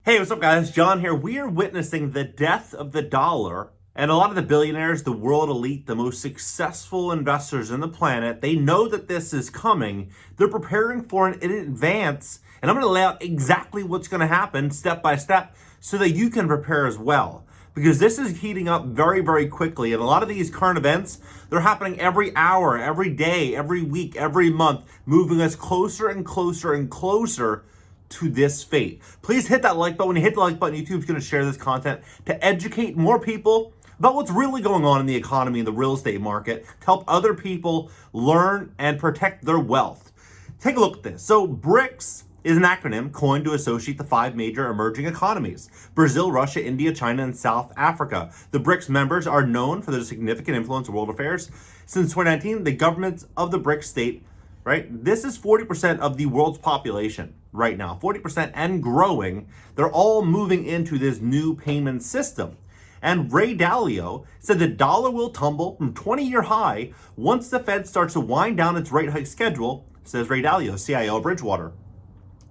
Hey, what's up, guys? John here. We are witnessing the death of the dollar, and a lot of the billionaires, the world elite, the most successful investors in the planet, they know that this is coming. They're preparing for it in advance, and I'm going to lay out exactly what's going to happen step by step so that you can prepare as well. Because this is heating up very, very quickly, and a lot of these current events, they're happening every hour, every day, every week, every month, moving us closer and closer and closer to this fate. Please hit that like button. When you hit the like button, YouTube's going to share this content to educate more people about what's really going on in the economy and the real estate market, to help other people learn and protect their wealth. Take a look at this. So BRICs is an acronym coined to associate the 5 major emerging economies: Brazil, Russia, India, China, and South Africa. The BRICs members are known for their significant influence in world affairs. Since 2019, the governments of the BRICs state, right, this is 40% of the world's population right now, 40% and growing. They're all moving into this new payment system. And Ray Dalio said the dollar will tumble from 20-year high once the Fed starts to wind down its rate hike schedule, says Ray Dalio, CIO of Bridgewater.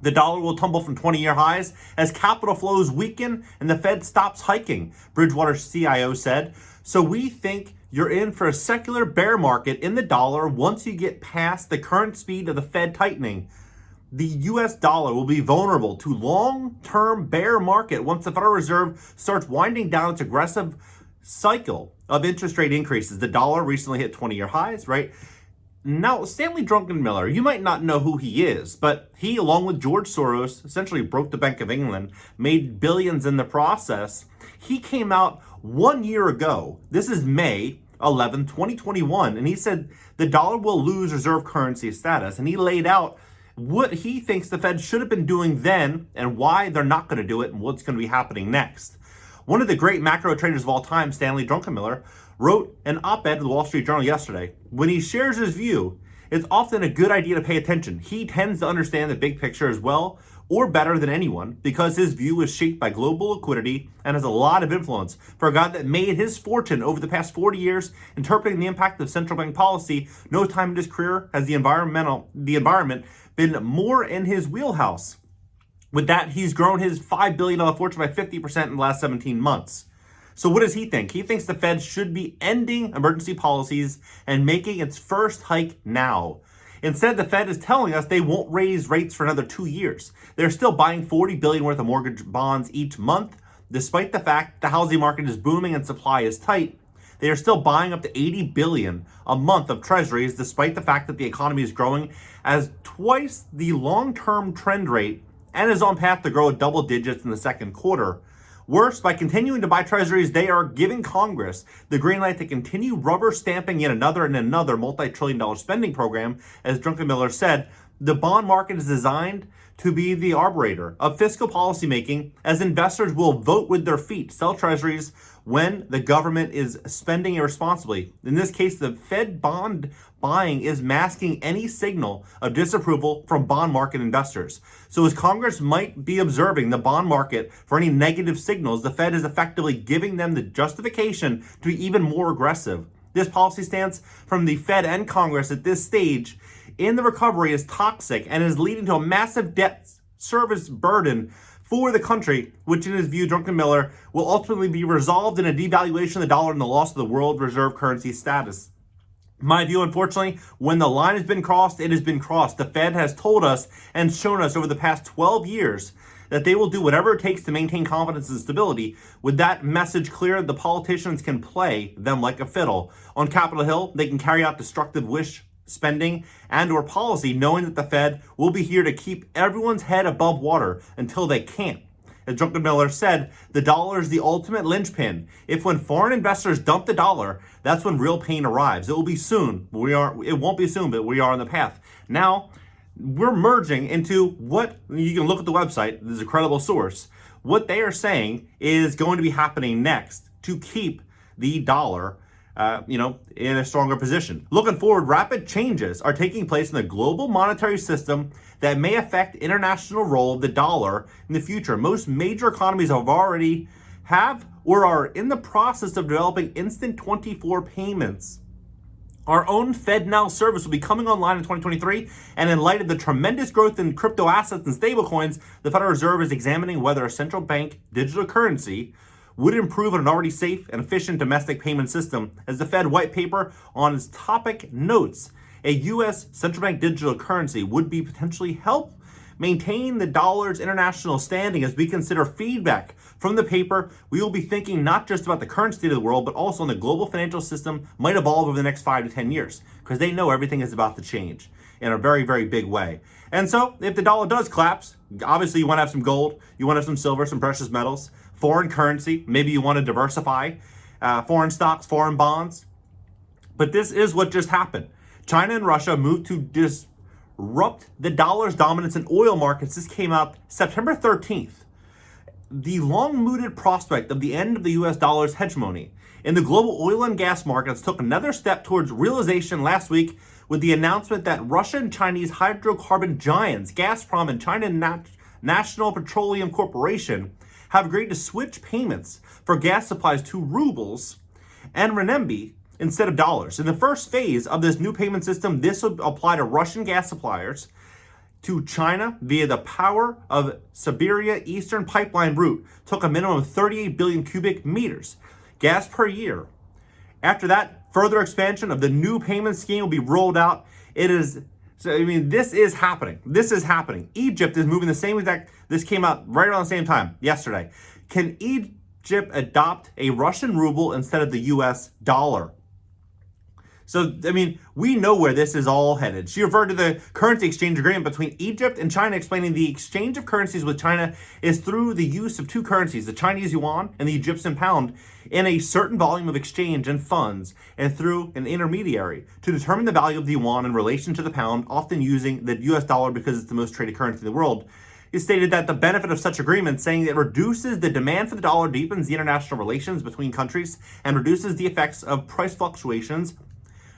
The dollar will tumble from 20-year highs as capital flows weaken and the Fed stops hiking, Bridgewater's CIO said. So we think you're in for a secular bear market in the dollar once you get past the current speed of the Fed tightening. The US dollar will be vulnerable to long-term bear market once the Federal Reserve starts winding down its aggressive cycle of interest rate increases. The dollar recently hit 20-year highs, right? Now, Stanley Druckenmiller, you might not know who he is, but he, along with George Soros, essentially broke the Bank of England, made billions in the process. He came out 1 year ago. This is May 11, 2021, and he said the dollar will lose reserve currency status, and he laid out what he thinks the Fed should have been doing then and why they're not going to do it and what's going to be happening next. One of the great macro traders of all time, Stanley Druckenmiller, wrote an op-ed to the Wall Street Journal yesterday. When he shares his view, it's often a good idea to pay attention. He tends to understand the big picture as well or better than anyone because his view is shaped by global liquidity and has a lot of influence. For a guy that made his fortune over the past 40 years interpreting the impact of central bank policy, no time in his career has the environment been more in his wheelhouse. With that, he's grown his $5 billion fortune by 50% in the last 17 months. So what does he think? He thinks the Fed should be ending emergency policies and making its first hike now. Instead, the Fed is telling us they won't raise rates for another 2 years. They're still buying $40 billion worth of mortgage bonds each month, despite the fact the housing market is booming and supply is tight. They are still buying up to $80 billion a month of treasuries, despite the fact that the economy is growing as twice the long-term trend rate and is on path to grow at double digits in the second quarter. Worse, by continuing to buy treasuries, they are giving Congress the green light to continue rubber stamping yet another multi-trillion-dollar spending program. As Druckenmiller said, the bond market is designed to be the arbiter of fiscal policymaking, as investors will vote with their feet, sell treasuries when the government is spending irresponsibly. In this case, the Fed bond buying is masking any signal of disapproval from bond market investors. So as Congress might be observing the bond market for any negative signals, the Fed is effectively giving them the justification to be even more aggressive. This policy stance from the Fed and Congress at this stage in the recovery is toxic and is leading to a massive debt service burden for the country, which in his view, Druckenmiller, will ultimately be resolved in a devaluation of the dollar and the loss of the world reserve currency status. My view, unfortunately, when the line has been crossed, it has been crossed. The Fed has told us and shown us over the past 12 years that they will do whatever it takes to maintain confidence and stability. With that message clear, the politicians can play them like a fiddle. On Capitol Hill, they can carry out destructive wish spending and or policy, knowing that the Fed will be here to keep everyone's head above water until they can't. As Druckenmiller said, the dollar is the ultimate linchpin. If when foreign investors dump the dollar, that's when real pain arrives. It will be soon. It won't be soon, but we are on the path. Now, we're merging into what, you can look at the website, this is a credible source. What they are saying is going to be happening next to keep the dollar in a stronger position. Looking forward, rapid changes are taking place in the global monetary system that may affect international role of the dollar in the future. Most major economies have or are in the process of developing instant 24 payments Our own FedNow service will be coming online in 2023, and in light of the tremendous growth in crypto assets and stablecoins, the Federal Reserve is examining whether a central bank digital currency would improve on an already safe and efficient domestic payment system. As the Fed white paper on its topic notes, a U.S. central bank digital currency would be potentially help maintain the dollar's international standing. As we consider feedback from the paper, we will be thinking not just about the current state of the world, but also on the global financial system might evolve over the next 5 to 10 years, because they know everything is about to change in a very, very big way. And so if the dollar does collapse, obviously you want to have some gold, you want to have some silver, some precious metals, foreign currency, maybe you want to diversify, foreign stocks, foreign bonds. But this is what just happened. China and Russia moved to disrupt the dollar's dominance in oil markets. This came out September 13th. The long-mooted prospect of the end of the US dollar's hegemony in the global oil and gas markets took another step towards realization last week with the announcement that Russian and Chinese hydrocarbon giants, Gazprom and China National Petroleum Corporation, have agreed to switch payments for gas supplies to rubles and renminbi instead of dollars. In the first phase of this new payment system, this will apply to Russian gas suppliers to China via the Power of Siberia Eastern Pipeline route. Took a minimum of 38 billion cubic meters gas per year. After that, further expansion of the new payment scheme will be rolled out. This is happening. This is happening. Egypt is moving the same exact. This came out right around the same time yesterday. Can Egypt adopt a Russian ruble instead of the US dollar? So, we know where this is all headed. She referred to the currency exchange agreement between Egypt and China, explaining the exchange of currencies with China is through the use of two currencies, the Chinese yuan and the Egyptian pound, in a certain volume of exchange and funds, and through an intermediary to determine the value of the yuan in relation to the pound, often using the US dollar because it's the most traded currency in the world. It stated that the benefit of such agreements, saying it reduces the demand for the dollar, deepens the international relations between countries, and reduces the effects of price fluctuations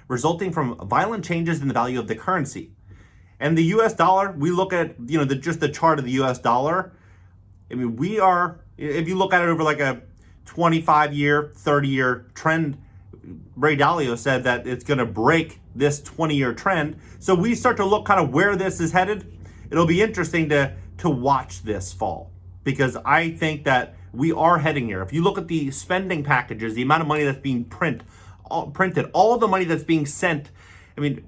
resulting from violent changes in the value of the currency. And the US dollar, we look at, just the chart of the US dollar. if you look at it over like a 25-year, 30-year trend, Ray Dalio said that it's going to break this 20-year trend. So we start to look kind of where this is headed. It'll be interesting to watch this fall, because I think that we are heading here. If you look at the spending packages, the amount of money that's being printed, all the money that's being sent, we're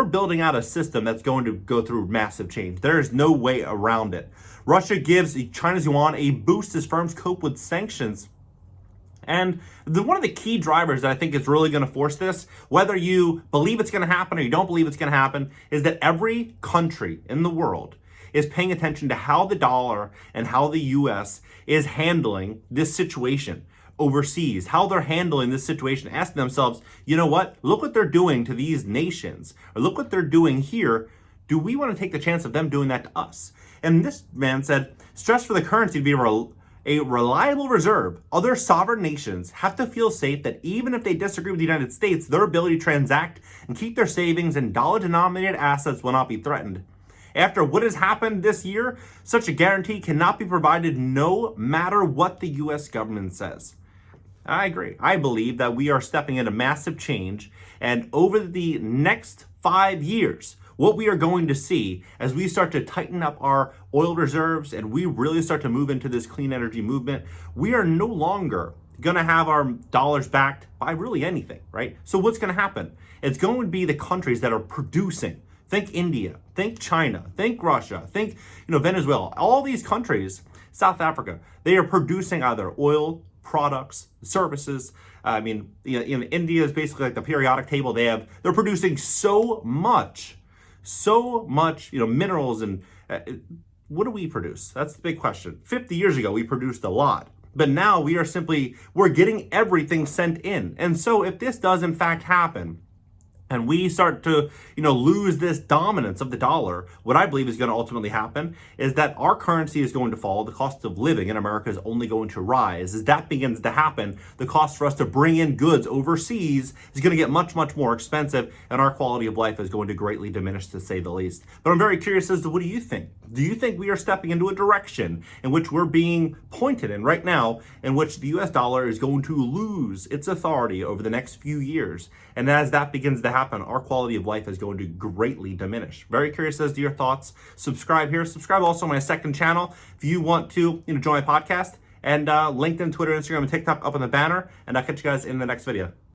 building out a system that's going to go through massive change. There is no way around it. Russia gives China's yuan a boost as firms cope with sanctions. And one of the key drivers that I think is really going to force this, whether you believe it's going to happen or you don't believe it's going to happen, is that every country in the world is paying attention to how the dollar and how the US is handling this situation overseas, how they're handling this situation, asking themselves, you know what, look what they're doing to these nations, or look what they're doing here. Do we want to take the chance of them doing that to us? And this man said, stress for the currency to be a reliable reserve. Other sovereign nations have to feel safe that even if they disagree with the United States, their ability to transact and keep their savings and dollar-denominated assets will not be threatened. After what has happened this year, such a guarantee cannot be provided no matter what the U.S. government says. I agree. I believe that we are stepping into massive change, and over the next 5 years, what we are going to see as we start to tighten up our oil reserves and we really start to move into this clean energy movement, we are no longer going to have our dollars backed by really anything, right? So what's going to happen? It's going to be the countries that are producing. Think India, think China, think Russia, think Venezuela. All these countries, South Africa, they are producing either oil, products, services. India is basically like the periodic table. They're producing so much, minerals, and what do we produce? That's the big question. 50 years ago, we produced a lot, but now we're getting everything sent in. And so if this does in fact happen, and we start to, lose this dominance of the dollar, what I believe is going to ultimately happen is that our currency is going to fall. The cost of living in America is only going to rise. As that begins to happen, the cost for us to bring in goods overseas is going to get much, much more expensive, and our quality of life is going to greatly diminish, to say the least. But I'm very curious as to, what do you think? Do you think we are stepping into a direction in which we're being pointed in right now, in which the US dollar is going to lose its authority over the next few years? And as that begins to happen, our quality of life is going to greatly diminish. Very curious as to your thoughts. Subscribe here. Subscribe also to my second channel if you want to join my podcast. And LinkedIn, Twitter, Instagram, and TikTok up on the banner. And I'll catch you guys in the next video.